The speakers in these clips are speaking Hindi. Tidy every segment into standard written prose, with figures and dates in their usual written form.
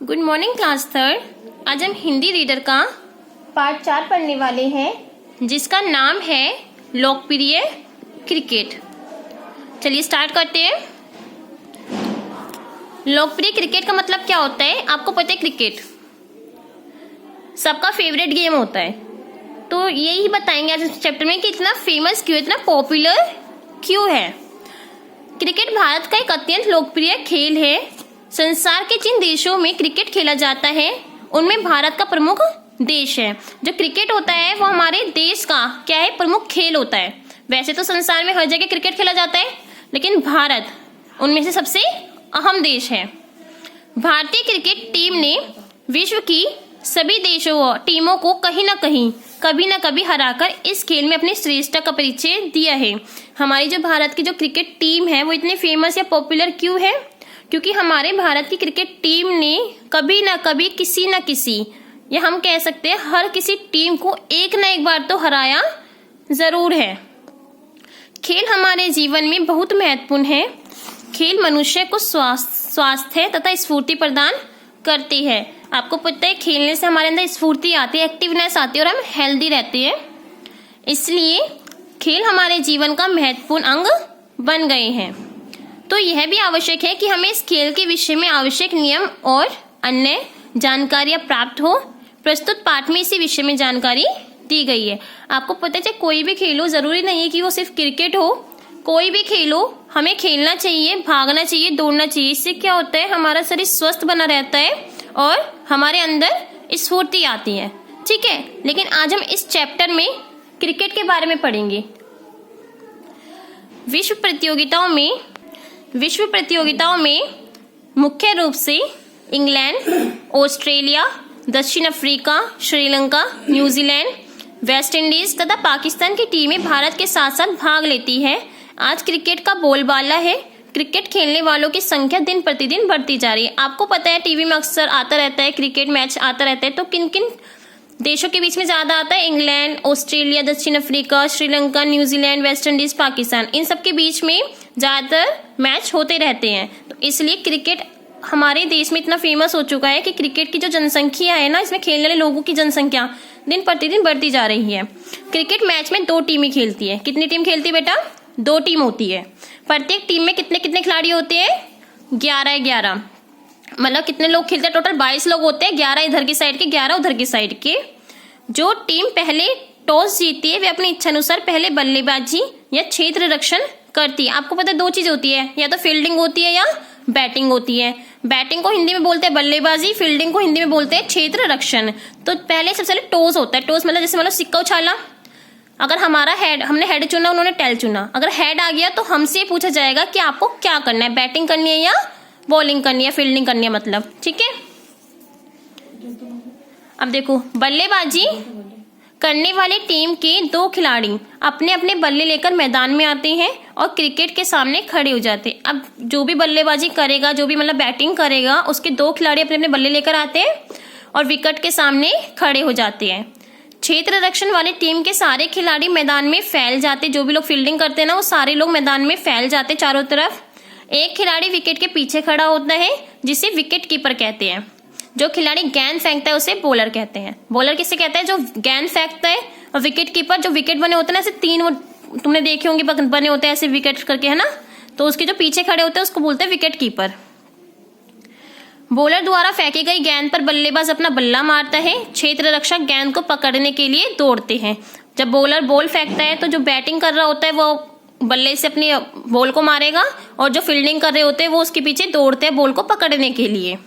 Good morning class third. आज हम हिंदी रीडर का पार्ट 4 पढ़ने वाले हैं जिसका नाम है लोकप्रिय क्रिकेट। चलिए स्टार्ट करते हैं। लोकप्रिय क्रिकेट का मतलब क्या होता है? आपको पता है क्रिकेट सबका फेवरेट गेम होता है, तो यही बताएंगे आज इस चैप्टर में कि इतना फेमस क्यों, इतना पॉपुलर क्यों है। क्रिकेट भारत का एक अत्यंत लोकप्रिय खेल है। संसार के जिन देशों में क्रिकेट खेला जाता है उनमें भारत का प्रमुख देश है। जो क्रिकेट होता है वो हमारे देश का क्या है, प्रमुख खेल होता है। वैसे तो संसार में हर जगह क्रिकेट खेला जाता है, लेकिन भारत उनमें से सबसे अहम देश है। भारतीय क्रिकेट टीम ने विश्व की सभी देशों टीमों को कहीं ना कहीं कभी ना कभी हराकर इस खेल में अपनी श्रेष्ठता का परिचय दिया है। हमारी जो भारत की जो क्रिकेट टीम है वो इतनी फेमस या पॉपुलर क्यों है? क्योंकि हमारे भारत की क्रिकेट टीम ने कभी ना कभी किसी न किसी, या हम कह सकते हैं हर किसी टीम को एक ना एक बार तो हराया जरूर है। खेल हमारे जीवन में बहुत महत्वपूर्ण है। खेल मनुष्य को स्वास्थ्य तथा स्फूर्ति प्रदान करती है। आपको पता है खेलने से हमारे अंदर स्फूर्ति आती है, एक्टिवनेस आती है और हम हेल्दी रहते हैं। इसलिए खेल हमारे जीवन का महत्वपूर्ण अंग बन गए हैं। तो यह भी आवश्यक है कि हमें इस खेल के विषय में आवश्यक नियम और अन्य जानकारियां प्राप्त हो। प्रस्तुत पाठ में इसी विषय में जानकारी दी गई है। आपको पता है कोई भी खेल हो, जरूरी नहीं है कि वो सिर्फ क्रिकेट हो, कोई भी खेल हो हमें खेलना चाहिए, भागना चाहिए, दौड़ना चाहिए। इससे क्या होता है, हमारा शरीर स्वस्थ बना रहता है और हमारे अंदर स्फूर्ति आती है। ठीक है, लेकिन आज हम इस चैप्टर में क्रिकेट के बारे में पढ़ेंगे। विश्व प्रतियोगिताओं में मुख्य रूप से इंग्लैंड, ऑस्ट्रेलिया, दक्षिण Africa, Sri Lanka, New Zealand, West Indies तथा पाकिस्तान की टीमें भारत के साथ साथ भाग लेती है। आज क्रिकेट का बोलबाला है। क्रिकेट खेलने वालों की संख्या दिन प्रतिदिन बढ़ती जा रही है। आपको पता है टीवी में अक्सर आता रहता है, क्रिकेट मैच आता रहता है, तो किन किन देशों के बीच में ज्यादा आता है? इंग्लैंड, ऑस्ट्रेलिया, दक्षिण Africa, Sri Lanka, New Zealand, West Indies, Pakistan, इन सब के बीच में ज्यादातर मैच होते रहते हैं। तो इसलिए क्रिकेट हमारे देश में इतना फेमस हो चुका है कि क्रिकेट की जो जनसंख्या है ना, इसमें खेलने वाले लोगों की जनसंख्या दिन प्रतिदिन बढ़ती जा रही है। क्रिकेट मैच में 2 टीमें खेलती है। कितनी टीम खेलती है बेटा? 2 टीम होती है। प्रत्येक टीम में कितने कितने खिलाड़ी होते हैं? 11 मतलब कितने लोग खेलते हैं? टोटल 22 लोग होते हैं। 11 इधर की साइड के, 11 उधर की साइड के। जो टीम पहले टॉस जीती है वे अपनी इच्छा अनुसार पहले बल्लेबाजी या क्षेत्र रक्षण करती है। आपको पता है 2 चीज होती है, या तो फील्डिंग होती है या बैटिंग होती है। बैटिंग को हिंदी में बोलते हैं बल्लेबाजी, फील्डिंग को हिंदी में बोलते हैं क्षेत्र रक्षण। तो पहले सबसे पहले टॉस होता है। टॉस मतलब जैसे मतलब सिक्का उछाला, अगर हमारा हेड, हमने हेड चुना, उन्होंने टेल चुना, अगर हेड आ गया तो हमसे पूछा जाएगा कि आपको क्या करना है, बैटिंग करनी है या बॉलिंग करनी है, फील्डिंग करनी है, मतलब। ठीक है, अब देखो बल्लेबाजी करने वाली टीम के 2 खिलाड़ी अपने अपने बल्ले लेकर मैदान में आते हैं और क्रिकेट के सामने खड़े हो जाते हैं। अब जो भी बल्लेबाजी करेगा, जो भी मतलब बैटिंग करेगा, उसके 2 खिलाड़ी अपने अपने बल्ले लेकर आते हैं और विकेट के सामने खड़े हो जाते हैं। क्षेत्र रक्षण वाली टीम के सारे खिलाड़ी मैदान में फैल जाते। जो भी लोग फील्डिंग करते हैं ना, वो सारे लोग मैदान में फैल जाते चारों तरफ। एक खिलाड़ी विकेट के पीछे खड़ा होता है जिसे विकेट कीपर कहते हैं। जो खिलाड़ी गेंद फेंकता है उसे बॉलर कहते हैं। बॉलर किसे कहता है? जो गेंद फेंकता है। और विकेट कीपर, जो विकेट बने होते हैं ना, ऐसे 3 वो तुमने देखे होंगे बने होते हैं ऐसे विकेट करके, है ना, तो उसके जो पीछे खड़े होते हैं उसको बोलते हैं विकेट कीपर। बॉलर द्वारा फेंकी गई गेंद पर बल्लेबाज अपना बल्ला मारता है। क्षेत्र रक्षक गेंद को पकड़ने के लिए दौड़ते हैं। जब बॉलर बॉल फेंकता है तो जो बैटिंग कर रहा होता है वो बल्ले से अपनी बॉल को मारेगा, और जो फील्डिंग कर रहे होते हैं वो उसके पीछे दौड़ते हैं बॉल को पकड़ने के लिए।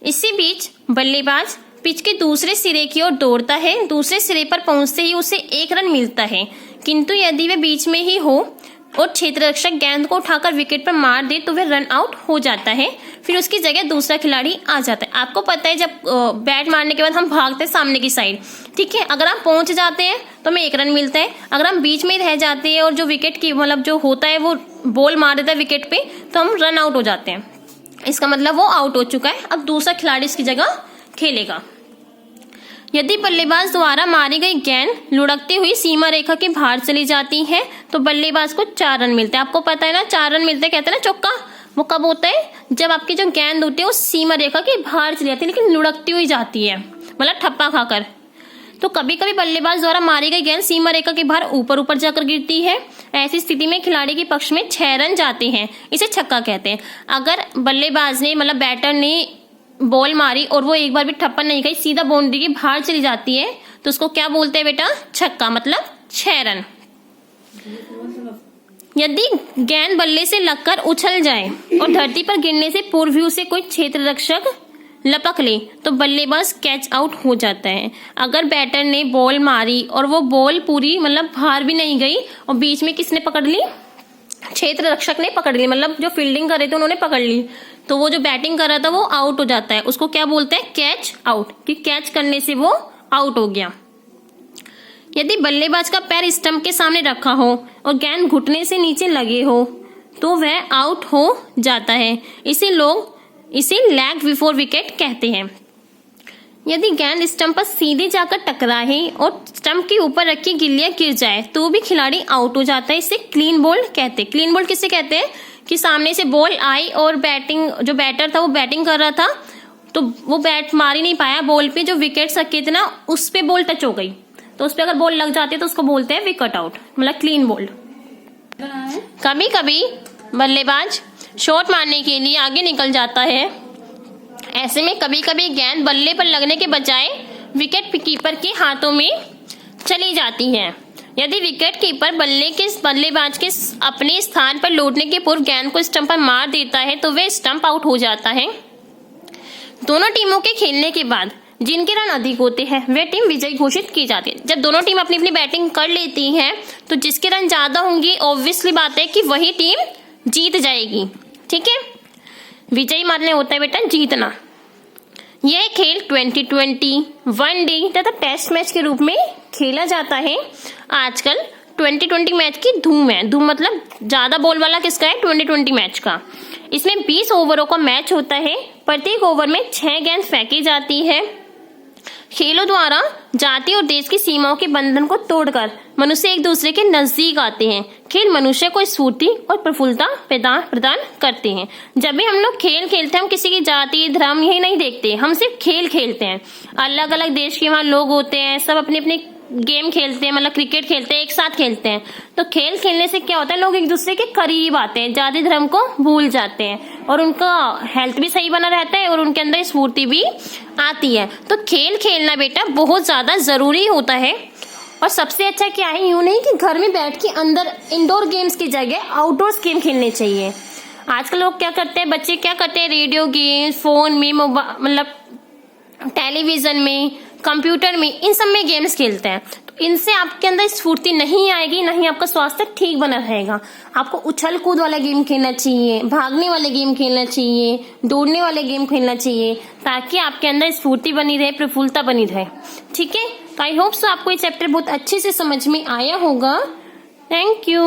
इसी बीच बल्लेबाज पिच के दूसरे सिरे की ओर दौड़ता है। दूसरे सिरे पर पहुंचते ही उसे 1 रन मिलता है, किंतु यदि वे बीच में ही हो और क्षेत्र रक्षक गेंद को उठाकर विकेट पर मार दे तो वह रन आउट हो जाता है। फिर उसकी जगह दूसरा खिलाड़ी आ जाता है। आपको पता है जब बैट मारने के बाद हम भागते हैं सामने की साइड, ठीक है, अगर हम पहुंच जाते हैं तो हमें 1 रन मिलता है। अगर हम बीच में रह जाते हैं और जो विकेट की मतलब जो होता है वो बॉल मार देता है विकेट पे, तो हम रन आउट हो जाते हैं। इसका मतलब वो आउट हो चुका है। अब दूसरा खिलाड़ी इसकी जगह खेलेगा। यदि बल्लेबाज द्वारा मारी गई गेंद लुढ़कती हुई सीमा रेखा के बाहर चली जाती है तो बल्लेबाज को 4 रन मिलते हैं। आपको पता है ना, 4 रन मिलते हैं, कहते हैं ना चौका। वो कब होता है, जब आपकी जो गेंद होती है वो सीमा रेखा के बाहर चली जाती है, लेकिन लुढ़कती हुई जाती है, मतलब ठप्पा खाकर। तो कभी कभी बल्लेबाज द्वारा मारी गई गेंद सीमा रेखा के बाहर ऊपर जाकर गिरती है। ऐसी स्थिति में खिलाड़ी के पक्ष में 6 रन जाते हैं, इसे छक्का कहते हैं। अगर बल्लेबाज ने मतलब बैटर ने बॉल मारी और वो एक बार भी ठप्पा नहीं गई, सीधा बाउंड्री के बाहर चली जाती है, तो उसको क्या बोलते हैं बेटा, छक्का, मतलब 6 रन। यदि गेंद बल्ले से लगकर उछल जाए और धरती पर गिरने से पूर्व ही उसे कोई क्षेत्र रक्षक लपक ले तो बल्लेबाज कैच आउट हो जाता है। अगर बैटर ने बॉल मारी और वो बॉल पूरी मतलब बाहर भी नहीं गई और बीच में किसने पकड़ ली, क्षेत्र रक्षक ने पकड़ ली, मतलब जो फील्डिंग कर रहे थे उन्होंने पकड़ ली, तो वो जो बैटिंग कर रहा था वो आउट हो जाता है। उसको क्या बोलते हैं, कैच आउट, कि कैच करने से वो आउट हो गया। यदि बल्लेबाज का पैर स्टंप के सामने रखा हो और गेंद घुटने से नीचे लगे हो तो वह आउट हो जाता है। इसे लैग बिफोर विकेट कहते हैं। यदि गेंद स्टंप पर सीधे जाकर टकराए और स्टंप के ऊपर रखी गिल्लियां गिर जाए तो भी खिलाड़ी आउट हो जाता है। इसे क्लीन बोल्ड कहते हैं। क्लीन बोल्ड किसे कहते हैं, कि सामने से बॉल आई और जो बैटर था वो बैटिंग कर रहा था तो वो बैट मार ही नहीं पाया, बॉल पे जो विकेट रखे थे ना उस पे बॉल टच हो गई, तो उस पे अगर बॉल लग जाती है तो उसको बोलते हैं विकेट आउट, मतलब क्लीन बोल्ड। कभी कभी बल्लेबाज शॉट मारने के लिए आगे निकल जाता है। ऐसे में कभी कभी गेंद बल्ले पर लगने के बजाय विकेट कीपर के हाथों में चली जाती है। यदि विकेट कीपर बल्लेबाज के अपने स्थान पर लौटने के पूर्व गेंद को स्टंप पर मार देता है तो वह स्टंप आउट हो जाता है। दोनों टीमों के खेलने के बाद जिनके रन अधिक होते हैं वह टीम विजयी घोषित की जाती है। जब दोनों टीम अपनी अपनी बैटिंग कर लेती हैं तो जिसके रन ज्यादा होंगे ऑब्वियसली बात है कि वही टीम जीत जाएगी। ठीक है, विजयी मानने होता है बेटा जीतना। यह खेल 2020 वनडे तथा टेस्ट मैच के रूप में खेला जाता है। आजकल 2020 मैच की धूम है। धूम मतलब ज्यादा बॉल वाला किसका है, 2020 मैच का। इसमें 20 ओवरों का मैच होता है। प्रत्येक ओवर में 6 गेंद फेंकी जाती है। खेलों द्वारा जाति और देश की सीमाओं के बंधन को तोड़कर मनुष्य एक दूसरे के नजदीक आते हैं। खेल मनुष्य को स्फूर्ति और प्रफुल्लता प्रदान करते हैं। जब भी हम लोग खेल खेलते हैं हम किसी की जाति धर्म यही नहीं देखते, हम सिर्फ खेल खेलते हैं। अलग अलग देश के वहाँ लोग होते हैं, सब अपने अपने गेम खेलते हैं, मतलब क्रिकेट खेलते हैं, एक साथ खेलते हैं। तो खेल खेलने से क्या होता है, लोग एक दूसरे के करीब आते हैं, जाति धर्म को भूल जाते हैं और उनका हेल्थ भी सही बना रहता है और उनके अंदर स्फूर्ति भी आती है। तो खेल खेलना बेटा बहुत ज्यादा जरूरी होता है। और सबसे अच्छा क्या है, यूं नहीं कि घर में बैठ के अंदर इंडोर गेम्स की जगह आउटडोर गेम खेलने चाहिए। आजकल लोग क्या करते हैं, बच्चे क्या करते हैं, रेडियो गेम्स, फोन में, मतलब टेलीविजन में, कंप्यूटर में, इन सब में गेम्स खेलते हैं। तो इनसे आपके अंदर स्फूर्ति नहीं आएगी, नहीं आपका स्वास्थ्य ठीक बना रहेगा। आपको उछल कूद वाला गेम खेलना चाहिए, भागने वाले गेम खेलना चाहिए, दौड़ने वाले गेम खेलना चाहिए, ताकि आपके अंदर स्फूर्ति बनी रहे, प्रफुल्लता बनी रहे। ठीक है, तो आई होप सो आपको ये चैप्टर बहुत अच्छे से समझ में आया होगा। Thank you.